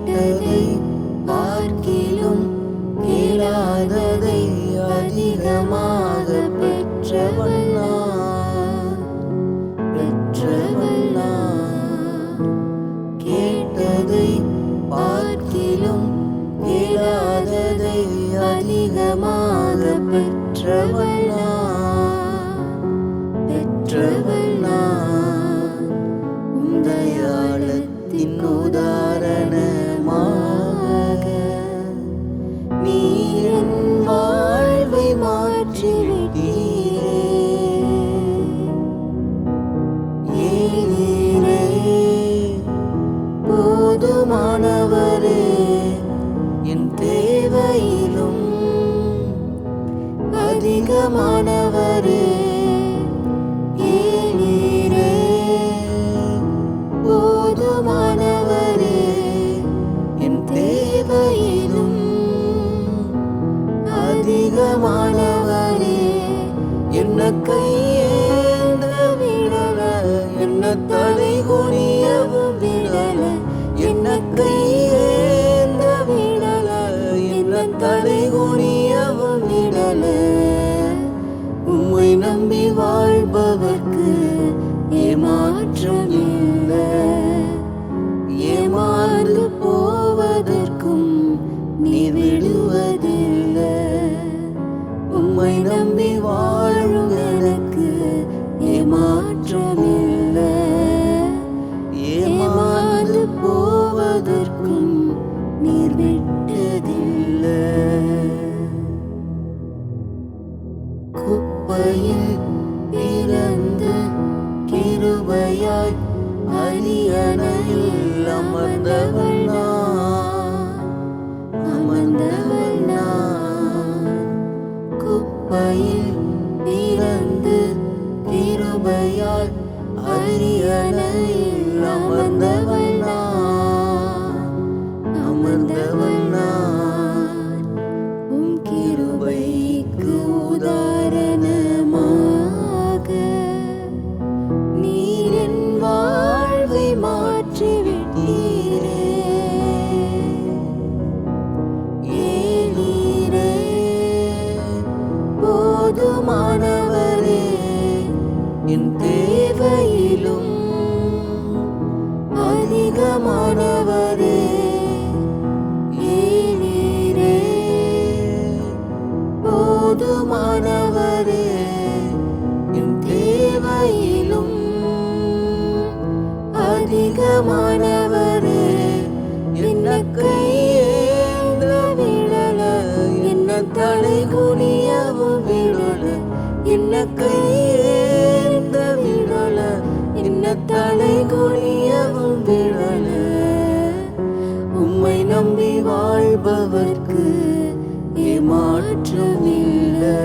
கேட்டதை பார்க்கிலும் கேளாததை அதிகமாக பெற்றவள் நான். கேட்டதை பார்க்கிலும் கேளாததை அதிகமாக பெற்றவள் நான். தயாளத்தின் உதாரணமாக நீ என் வாழ்வை மாற்றிவிட்டீரே. நீரே போதுமானவரே, என் தேவையிலும் அதிகமானவரே. நீரே போதுமானவரே, என் தேவையிலும் அதிகமானவரே. என்ன கையேந்த விடல, என்ன தலை குனியவும் விடல. என்ன கையேந்த விடல, என்ன தலை குனியவும் விடல. உம்மை நம்பி வாழ்பவர்க்கு ஏமாற்றம் இல்லை. ஏமாந்து போவதற்கும் நீ விடுவதில்லை. உம்மை நம்பி வாழும் எனக்கு ஏமாற்றம் இல்லை. ஏமாந்து போவதற்கும் நீர் விட்டதில்லை. குப்பையில் பிறந்து கிருபையாய் அரியணையில் அமர்ந்தவள் நான். குப்பையில் பிறந்து கிருபையாய் அரியணையில் அமர்ந்தவள் நான். உம் கிருபைக்கு உதாரணமாக நீர் என் வாழ்வை மாற்றிவிட்டீரே. நீரே போதுமானவரே, என் தேவையிலும் அதிகமானவரே. நீரே போதுமானவரே, என் தேவையிலும் அதிகமானவரே. என்ன கையேந்த விடல, என்ன தலை குனியவும் விடல. என்ன கையேந்த விடல, என்ன தலை குனியவும் விடல. உம்மை நம்பி வாழ்பவர்க்கு ஏமாற்றம் இல்லை.